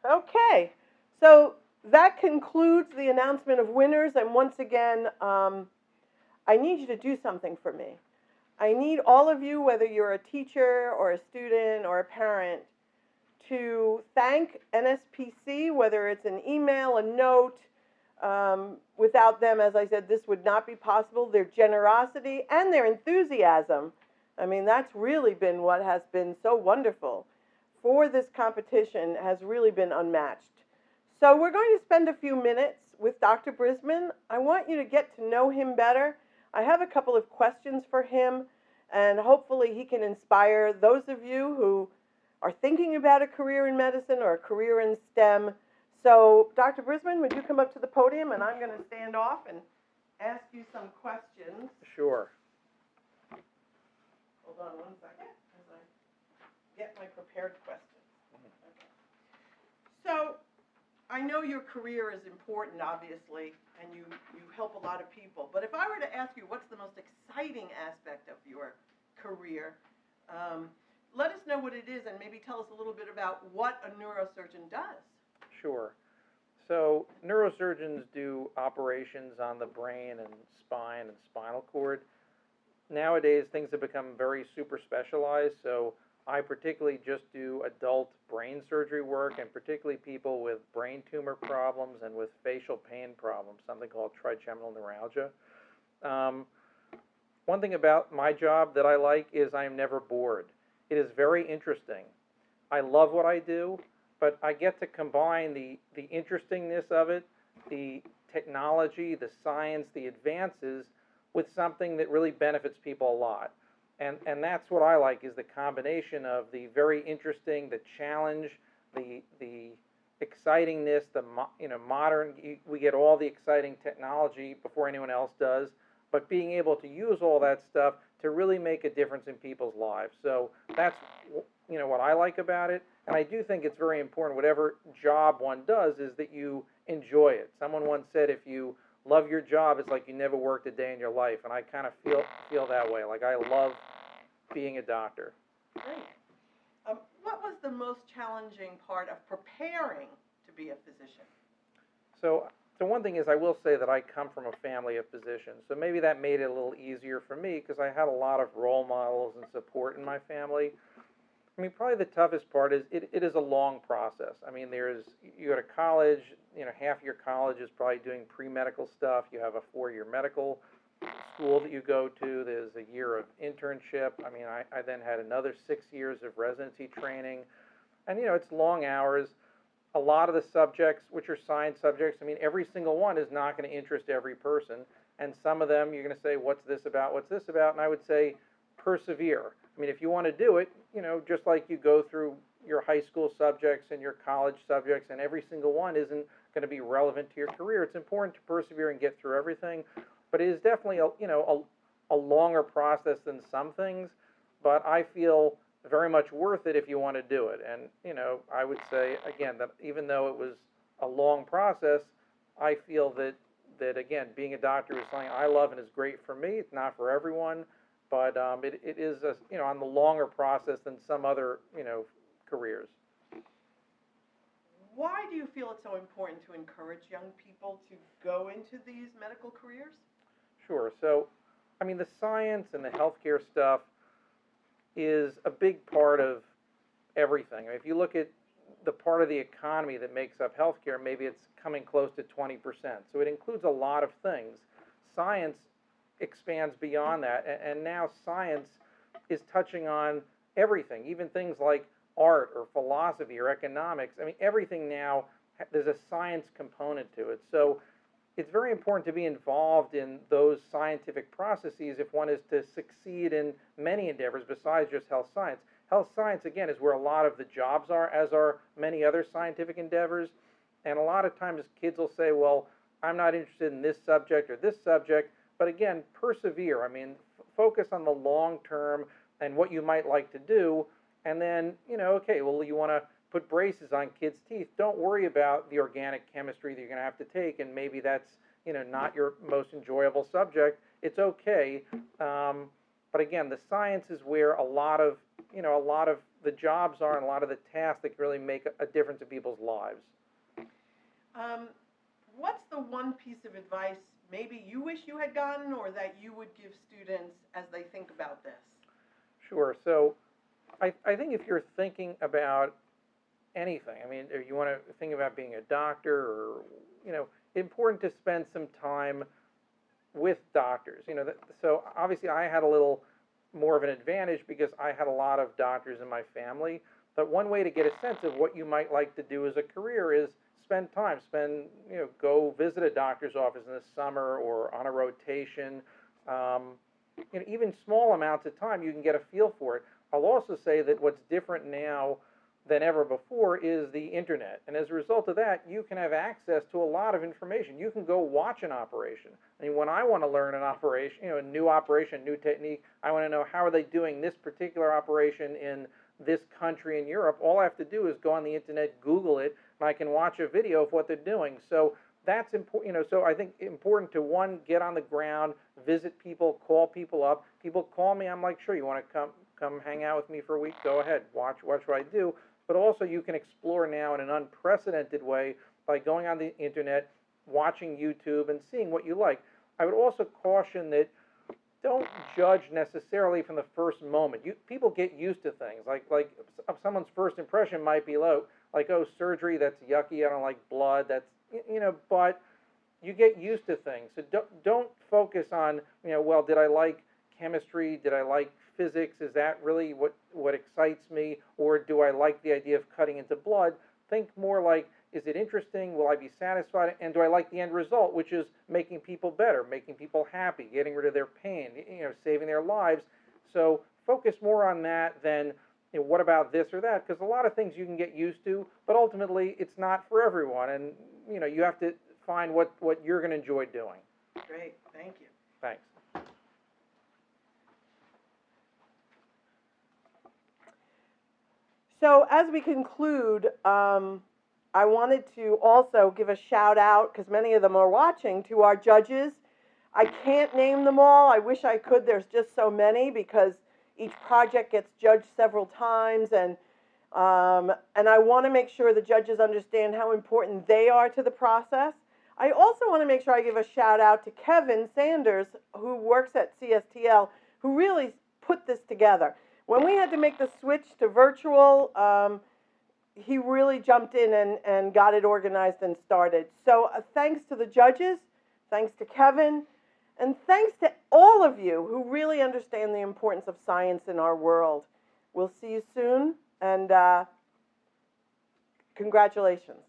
Okay, so that concludes the announcement of winners. And once again, I need you to do something for me. I need all of you, whether you're a teacher or a student or a parent, to thank NSPC, whether it's an email, a note. Without them, as I said, this would not be possible. Their generosity and their enthusiasm. I mean, that's really been what has been so wonderful for this competition, has really been unmatched. So we're going to spend a few minutes with Dr. Brisman. I want you to get to know him better. I have a couple of questions for him, and hopefully he can inspire those of you who are thinking about a career in medicine or a career in STEM. So, Dr. Brisman, would you come up to the podium, and I'm going to stand off and ask you some questions. Sure. Hold on one second as I get my prepared questions. Okay. So, I know your career is important, obviously, and you help a lot of people. But if I were to ask you what's the most exciting aspect of your career, let us know what it is and maybe tell us a little bit about what a neurosurgeon does. Sure. So neurosurgeons do operations on the brain and spine and spinal cord. Nowadays, things have become very super specialized, so I particularly just do adult brain surgery work, and particularly people with brain tumor problems and with facial pain problems, something called trigeminal neuralgia. Um, One thing about my job that I like is I am never bored. It is very interesting. I love what I do, but I get to combine the interestingness of it, the technology, the science, the advances with something that really benefits people a lot. And that's what I like, is the combination of the very interesting, the challenge, the excitingness, the modern. We get all the exciting technology before anyone else does, but being able to use all that stuff to really make a difference in people's lives. So that's what I like about it. And I do think it's very important, whatever job one does, is that you enjoy it. Someone once said, if you love your job, it's like you never worked a day in your life. And I kind of feel that way. Like, I love being a doctor. Great. What was the most challenging part of preparing to be a physician? So one thing is, I will say that I come from a family of physicians. So maybe that made it a little easier for me, because I had a lot of role models and support in my family. I mean, probably the toughest part is it is a long process. I mean, you go to college, half your college is probably doing pre-medical stuff. You have a 4-year medical school that you go to. There's a year of internship. I mean, I then had another 6 years of residency training. And, it's long hours. A lot of the subjects, which are science subjects, I mean, every single one is not going to interest every person. And some of them, you're going to say, what's this about? What's this about? And I would say, persevere. I mean, if you want to do it, just like you go through your high school subjects and your college subjects, and every single one isn't going to be relevant to your career, it's important to persevere and get through everything. But it is definitely a longer process than some things. But I feel very much worth it if you want to do it. And I would say again that even though it was a long process, I feel that again, being a doctor is something I love and is great for me. It's not for everyone, but it is on the longer process than some other careers. Why do you feel it's so important to encourage young people to go into these medical careers? Sure. So, I mean, the science and the healthcare stuff is a big part of everything. I mean, if you look at the part of the economy that makes up healthcare, maybe it's coming close to 20%. So it includes a lot of things. Science expands beyond that, and now science is touching on everything, even things like art or philosophy or economics. I mean, everything now, there's a science component to it. So it's very important to be involved in those scientific processes if one is to succeed in many endeavors besides just health science. Health science, again, is where a lot of the jobs are, as are many other scientific endeavors. And a lot of times kids will say, well, I'm not interested in this subject or this subject. But again, persevere. I mean, focus on the long term and what you might like to do. And then, okay, well, you want to put braces on kids' teeth. Don't worry about the organic chemistry that you're going to have to take, and maybe that's not your most enjoyable subject. It's okay. But again, the science is where a lot of the jobs are and a lot of the tasks that can really make a difference in people's lives. What's the one piece of advice maybe you wish you had gotten or that you would give students as they think about this? Sure. So I think if you're thinking about anything, I mean, if you want to think about being a doctor or, important to spend some time with doctors. So obviously I had a little more of an advantage because I had a lot of doctors in my family. But one way to get a sense of what you might like to do as a career is spend time, go visit a doctor's office in the summer or on a rotation. Even small amounts of time, you can get a feel for it. I'll also say that what's different now than ever before is the internet. And as a result of that, you can have access to a lot of information. You can go watch an operation. I mean, when I want to learn an operation, a new operation, new technique, I want to know how are they doing this particular operation in this country in Europe. All I have to do is go on the internet, Google it, and I can watch a video of what they're doing. So that's important. So I think important to, one, get on the ground, visit people, call people up. People call me, I'm like, sure, you want to come hang out with me for a week? Go ahead, watch what I do. But also you can explore now in an unprecedented way by going on the internet, watching YouTube, and seeing what you like. I would also caution that don't judge necessarily from the first moment. People get used to things. Like someone's first impression might be like, oh, surgery, that's yucky, I don't like blood, that's, but you get used to things. So don't focus on, well, did I like chemistry? Did I like physics? Is that really what excites me? Or do I like the idea of cutting into blood? Think more like, is it interesting? Will I be satisfied? And do I like the end result, which is making people better, making people happy, getting rid of their pain, saving their lives? So focus more on that than, what about this or that? Because a lot of things you can get used to, but ultimately it's not for everyone. And, you have to find what you're going to enjoy doing. Great. Thank you. Thanks. So as we conclude, I wanted to also give a shout out, because many of them are watching, to our judges. I can't name them all. I wish I could. There's just so many because each project gets judged several times, and I want to make sure the judges understand how important they are to the process. I also want to make sure I give a shout out to Kevin Sanders, who works at CSTL, who really put this together. When we had to make the switch to virtual, he really jumped in and got it organized and started. So thanks to the judges, thanks to Kevin, and thanks to all of you who really understand the importance of science in our world. We'll see you soon, and congratulations.